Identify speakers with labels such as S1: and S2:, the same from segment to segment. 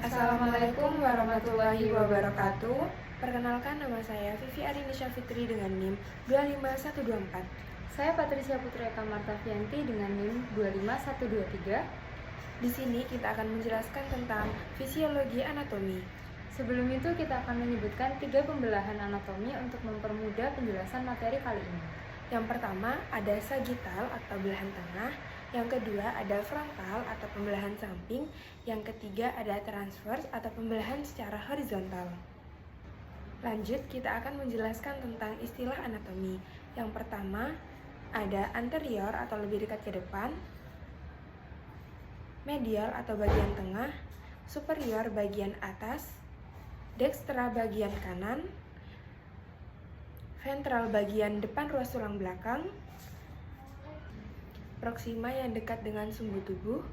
S1: Assalamualaikum warahmatullahi wabarakatuh. Perkenalkan, nama saya Vivi Arinisha Fitri dengan NIM 25124.
S2: Saya Patricia Putri Eka Martavianti dengan NIM 25123.
S1: Di sini kita akan menjelaskan tentang fisiologi anatomi.
S2: Sebelum itu kita akan menyebutkan 3 pembelahan anatomi untuk mempermudah penjelasan materi kali ini.
S1: Yang pertama ada sagittal atau belahan tengah, yang kedua ada frontal atau pembelahan samping, yang ketiga ada transverse atau pembelahan secara horizontal. Lanjut, kita akan menjelaskan tentang istilah anatomi. Yang pertama ada anterior atau lebih dekat ke depan, medial atau bagian tengah, superior bagian atas, dextra bagian kanan, ventral bagian depan ruas tulang belakang, proxima yang dekat dengan sumbu tubuh,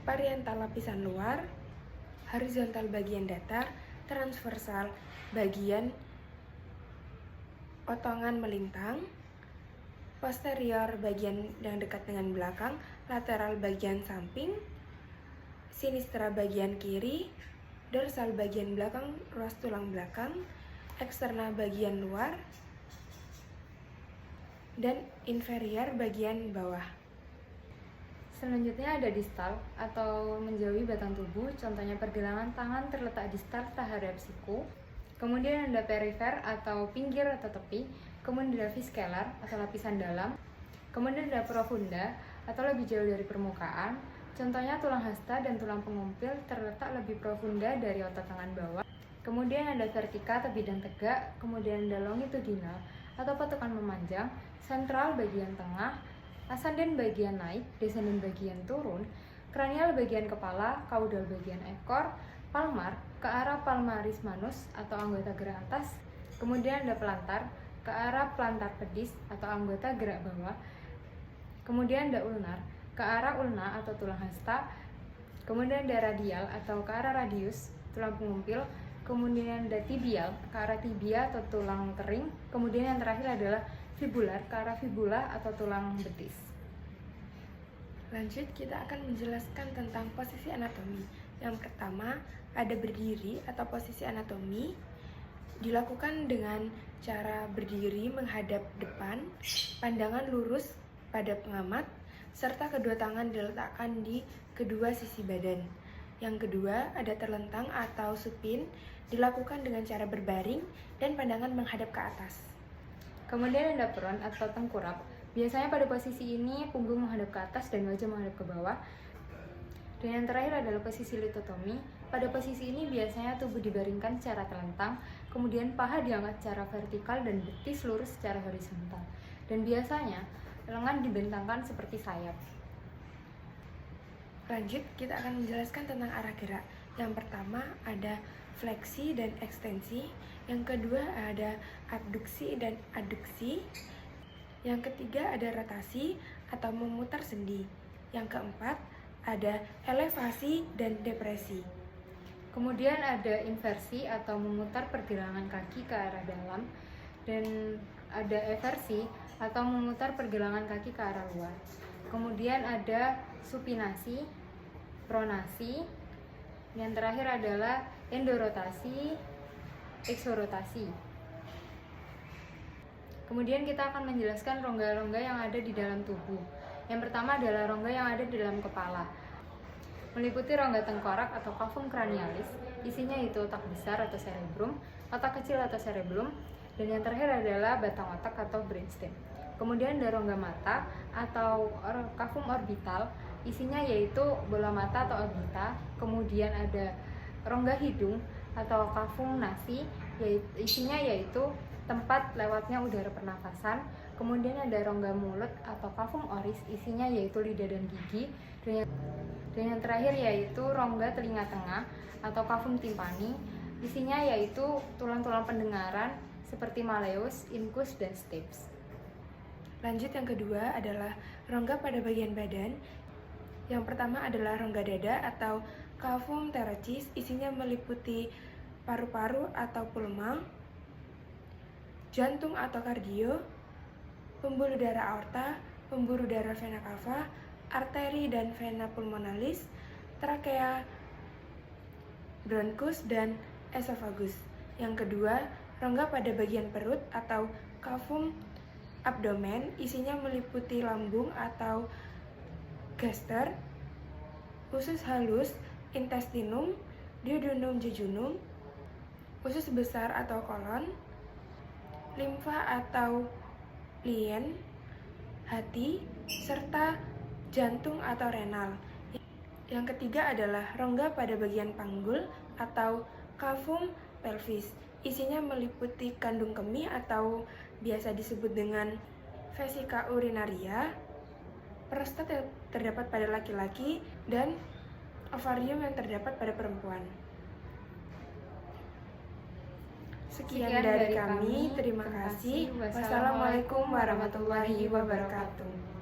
S1: parietal lapisan luar, horizontal bagian datar, transversal bagian otongan melintang, posterior bagian yang dekat dengan belakang, lateral bagian samping, sinistra bagian kiri, dorsal bagian belakang ruas tulang belakang, eksternal bagian luar, dan inferior bagian bawah.
S2: Selanjutnya ada distal atau menjauhi batang tubuh, contohnya pergelangan tangan terletak distal terhadap siku. Kemudian ada perifer atau pinggir atau tepi, kemudian ada visceral atau lapisan dalam, kemudian ada profunda atau lebih jauh dari permukaan, contohnya tulang hasta dan tulang pengumpil terletak lebih profunda dari otot tangan bawah. Kemudian ada vertika atau bidang tegak, kemudian ada longitudinal atau patukan memanjang, sentral bagian tengah, ascendent bagian naik, descendant bagian turun, kranial bagian kepala, caudal bagian ekor, palmar ke arah palmaris manus atau anggota gerak atas, kemudian ada plantar ke arah plantar pedis atau anggota gerak bawah, kemudian ada ulnar ke arah ulna atau tulang hasta, kemudian ada radial atau ke arah radius tulang pengumpil, kemudian ada tibial ke arah tibia atau tulang kering, kemudian yang terakhir adalah fibular ke arah fibula atau tulang betis.
S1: Lanjut, kita akan menjelaskan tentang posisi anatomi. Yang pertama ada berdiri atau posisi anatomi, dilakukan dengan cara berdiri menghadap depan, pandangan lurus pada pengamat, serta kedua tangan diletakkan di kedua sisi badan. Yang kedua ada terlentang atau supin, dilakukan dengan cara berbaring dan pandangan menghadap ke atas.
S2: Kemudian ada prone atau tengkurap. Biasanya pada posisi ini punggung menghadap ke atas dan wajah menghadap ke bawah. Dan yang terakhir adalah posisi litotomi. Pada posisi ini biasanya tubuh dibaringkan secara telentang, kemudian paha diangkat secara vertikal dan betis lurus secara horizontal. Dan biasanya lengan dibentangkan seperti sayap.
S1: Lanjut, kita akan menjelaskan tentang arah gerak. Yang pertama ada fleksi dan ekstensi, yang kedua ada abduksi dan aduksi, yang ketiga ada rotasi atau memutar sendi, yang keempat ada elevasi dan depresi.
S2: Kemudian ada inversi atau memutar pergelangan kaki ke arah dalam, dan ada eversi atau memutar pergelangan kaki ke arah luar. Kemudian ada supinasi, pronasi, yang terakhir adalah endorotasi, eksorotasi. Kemudian kita akan menjelaskan rongga-rongga yang ada di dalam tubuh. Yang pertama adalah rongga yang ada di dalam kepala, meliputi rongga tengkorak atau cavum cranialis, isinya itu otak besar atau cerebrum, otak kecil atau cerebellum, dan yang terakhir adalah batang otak atau brainstem. Kemudian ada rongga mata atau cavum orbital, isinya yaitu bola mata atau orbita. Kemudian ada rongga hidung atau cavum nasi, isinya yaitu tempat lewatnya udara pernafasan. Kemudian ada rongga mulut atau cavum oris, isinya yaitu lidah dan gigi. Dan yang terakhir yaitu rongga telinga tengah atau cavum timpani, isinya yaitu tulang-tulang pendengaran seperti malleus, incus, dan stapes.
S1: Lanjut, yang kedua adalah rongga pada bagian badan. Yang pertama adalah rongga dada atau cavum thoracis, isinya meliputi paru-paru atau pulma, jantung atau kardio, pembuluh darah aorta, pembuluh darah vena cava, arteri dan vena pulmonalis, trakea, bronkus, dan esofagus. Yang kedua, rongga pada bagian perut atau cavum abdomen, isinya meliputi lambung atau gaster, usus halus, intestinum, duodenum, jejunum, usus besar atau kolon, limfa atau lien, hati, serta jantung atau renal. Yang ketiga adalah rongga pada bagian panggul atau cavum pelvis. Isinya meliputi kandung kemih atau biasa disebut dengan vesika urinaria, prostat yang terdapat pada laki-laki, dan ovarium yang terdapat pada perempuan. Sekian dari kami, terima kasih. Wassalamualaikum warahmatullahi wabarakatuh.